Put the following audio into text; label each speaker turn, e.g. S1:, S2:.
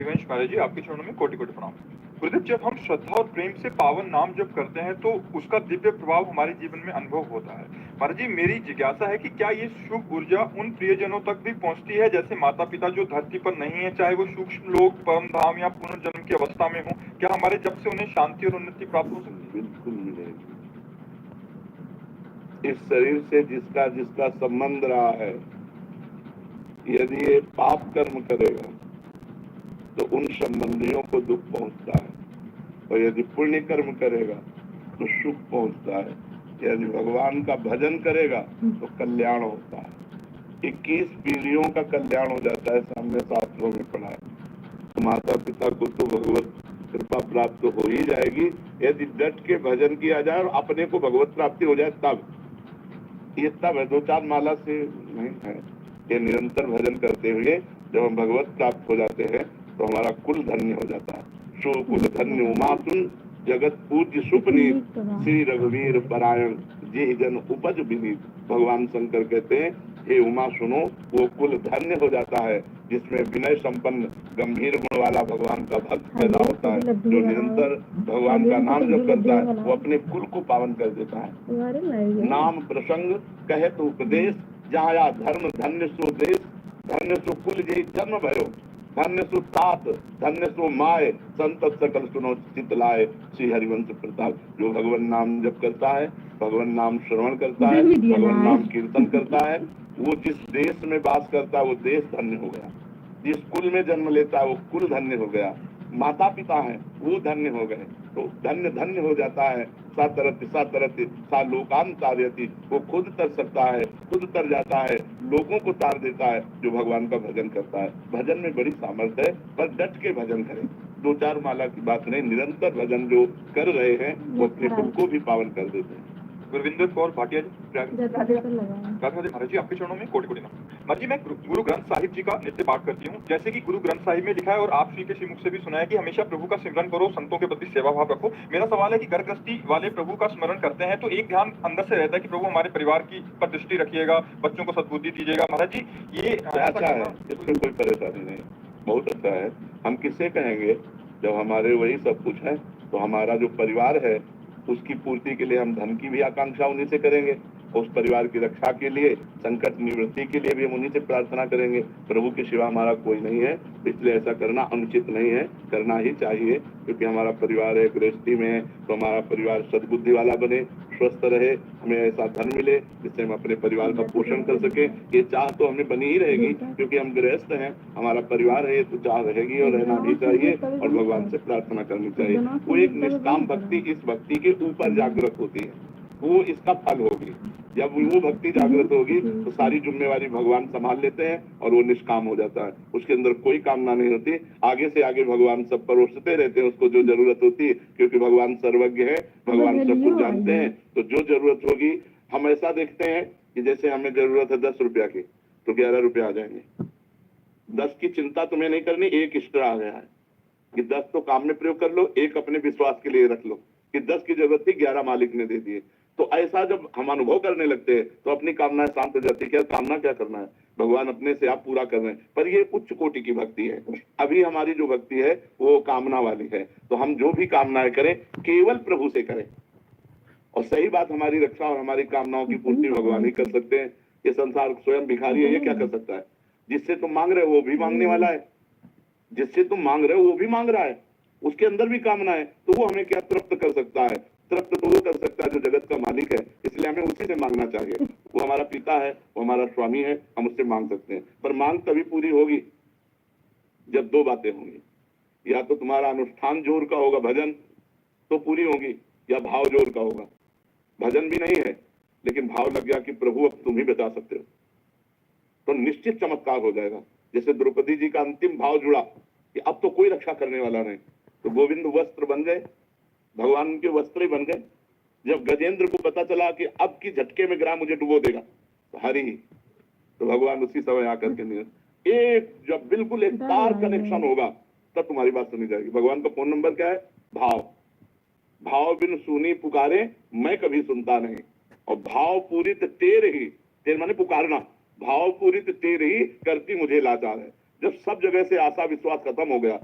S1: दिव्यांश महाराज जी, आपके चरणों में कोटि कोटि प्रणाम। गुरुदेव, जब हम श्रद्धा और प्रेम से पावन नाम जप करते हैं तो उसका दिव्य प्रभाव हमारे जीवन में अनुभव होता है। महाराज जी, मेरी जिज्ञासा है कि क्या ये शुभ ऊर्जा उन प्रियजनों तक भी पहुंचती है जैसे माता पिता जो धरती पर नहीं है, चाहे वो सूक्ष्म लोक, परम धाम या पुनर्जन्म की अवस्था में हो? क्या हमारे जप से उन्हें शांति और उन्नति प्राप्त हो सकती है?
S2: बिल्कुल मिलेगी। इस शरीर से जिसका जिसका संबंध रहा है, यदि ये पाप कर्म करेगा तो उन संबंधियों को दुख पहुंचता है, और यदि पुण्य कर्म करेगा तो सुख पहुंचता है। यदि भगवान का भजन करेगा तो कल्याण होता है। 21 पीढ़ियों का कल्याण हो जाता है, सामने शास्त्रों में पढ़ा है। तो माता पिता को तो भगवत कृपा प्राप्त हो ही जाएगी यदि डट के भजन किया जाए और अपने को भगवत प्राप्ति हो जाए तब। ये तब है, 2-4 माला से नहीं है। ये निरंतर भजन करते हुए जब हम भगवत प्राप्त हो जाते हैं तो हमारा कुल धन्य हो जाता है। सो कुल धन्य उमासुन जगत पूज्य सुपनीत श्री रघुवीर परायण जी जन उपज विनीत। भगवान शंकर कहते हैं, हे उमा सुनो, वो कुल धन्य हो जाता है जिसमें विनय संपन्न गंभीर गुण वाला भगवान का भक्त पैदा होता है, जो निरंतर भगवान का नाम जप करता है, वो अपने कुल को पावन कर देता है। नाम प्रसंग कहे तो उपदेश, जहाँ धर्म धन्य सो देश, धन्य सो कुल जय जन्म भयो, धन्य सो तात, धन्य सो माय, संत सकल सुनो चित लाए। श्री हरिवंश प्रताप। जो भगवान नाम जप करता है, भगवान नाम श्रवण करता है, भगवान नाम कीर्तन करता है, वो जिस देश में वास करता है वो देश धन्य हो गया। जिस कुल में जन्म लेता है वो कुल धन्य हो गया। माता पिता है वो धन्य हो गए, तो धन्य धन्य हो जाता है। सातरति सातरति सा लोकान तारयति, वो खुद तर सकता है, खुद तर जाता है, लोगों को तार देता है जो भगवान का भजन करता है। भजन में बड़ी सामर्थ्य है, पर डट के भजन करें। 2-4 माला की बात नहीं, निरंतर भजन जो कर रहे हैं वो अपने कुल को भी पावन कर देते हैं।
S1: गुरविंदर कौर भाटिया जी, राधे महाराज जी, आपके चरणों में कोटि कोटि नमन। महाराज जी, मैं गुरु ग्रंथ साहिब जी का नित्य पाठ करती हूँ। जैसे कि गुरु ग्रंथ साहिब में लिखा है और आप श्री के श्रीमुख से भी सुना है कि हमेशा प्रभु का सिमरन करो, संतों के प्रति सेवा भाव रखो। मेरा सवाल है कि घर गृहस्थी वाले प्रभु का स्मरण करते हैं तो एक ध्यान अंदर से रहता है कि प्रभु हमारे परिवार की पर दृष्टि रखिएगा, बच्चों को सद्बुद्धि दीजिएगा। महाराज जी, ये
S2: अच्छा है, इसमें कोई परेशानी नहीं, बहुत अच्छा है। हम किससे कहेंगे? जब हमारे वही सब कुछ है तो हमारा जो परिवार है उसकी पूर्ति के लिए हम धन की भी आकांक्षा उन्हीं से करेंगे, उस परिवार की रक्षा के लिए, संकट निवृत्ति के लिए भी हम उन्हीं से प्रार्थना करेंगे। प्रभु के सिवा हमारा कोई नहीं है, इसलिए ऐसा करना अनुचित नहीं है, करना ही चाहिए। क्योंकि हमारा परिवार है, गृहस्थी में है, तो हमारा परिवार सद्बुद्धि वाला बने, स्वस्थ रहे, हमें ऐसा धन मिले जिससे हम अपने परिवार का पोषण कर सके। ये चाह तो हमें बनी ही रहेगी, क्योंकि हम गृहस्थ हैं, हमारा परिवार है, तो चाह रहेगी और रहना भी चाहिए और भगवान से प्रार्थना करनी चाहिए। वो एक निष्काम भक्ति इस भक्ति के ऊपर जागृत होती है, वो इसका फल होगी। जब वो भक्ति जागृत होगी तो सारी जिम्मेवारी भगवान संभाल लेते हैं और वो निष्काम हो जाता है। उसके अंदर कोई कामना नहीं होती, आगे से आगे भगवान सब परोसते रहते हैं उसको जो जरूरत होती है, क्योंकि भगवान सर्वज्ञ है, भगवान सब कुछ जानते हैं। तो जो जरूरत होगी, हम ऐसा देखते हैं कि जैसे हमें जरूरत है 10 रुपया की, तो 11 रुपया आ जाएंगे। 10 की चिंता तुम्हें नहीं करनी, एक एक्स्ट्रा आ गया है कि 10 तो काम में प्रयोग कर लो, एक अपने विश्वास के लिए रख लो कि 10 की जरूरत थी, 11 मालिक ने दे दिए। तो ऐसा जब हम अनुभव करने लगते हैं तो अपनी कामनाएं शांत हो जाती है। क्या कामना क्या करना है, भगवान अपने से आप पूरा कर रहे हैं। पर ये उच्च कोटि की भक्ति है। अभी हमारी जो भक्ति है वो कामना वाली है, तो हम जो भी कामनाएं करें केवल प्रभु से करें। और सही बात, हमारी रक्षा और हमारी कामनाओं की पूर्ति भगवान ही कर सकते हैं। ये संसार स्वयं भिखारी है, ये क्या कर सकता है? जिससे तुम मांग रहे हो वो भी मांगने वाला है, जिससे तुम मांग रहे हो वो भी मांग रहा है, उसके अंदर भी कामना है, तो वो हमें क्या तृप्त कर सकता है? तृप्त तो वो कर सकता है जो जगत का मालिक है, इसलिए हमें उसी से मांगना चाहिए। वो हमारा पिता है, वो हमारा स्वामी है, हम उससे मांग सकते हैं। पर मांग तभी पूरी होगी जब 2 बातें होंगी, या तो तुम्हारा अनुष्ठान जोर का होगा, भजन तो पूरी होगी, या भाव जोर का होगा। भजन भी नहीं है लेकिन भाव लग गया कि प्रभु अब तुम ही बचा सकते हो, तो निश्चित चमत्कार हो जाएगा। जैसे द्रौपदी जी का अंतिम भाव जुड़ा कि अब तो कोई रक्षा करने वाला नहीं, तो गोविंद वस्त्र बन गए, भगवान के वस्त्र ही बन गए। जब गजेंद्र को पता चला कि अब की झटके में ग्राम मुझे डुबो देगा, तो हरि, तो भगवान उसी समय आकर के एक जब बिल्कुल एक तार कनेक्शन होगा तब तुम्हारी बात सुनी जाएगी। भगवान का फोन नंबर क्या है? भाव। भाव बिन सुनी पुकारे मैं कभी सुनता नहीं, और भाव पूरित तेरे ही, तेरे माने पुकारना, भाव पूरित तेरे ही करती मुझे लाचार है। जब सब जगह से आशा विश्वास खत्म हो गया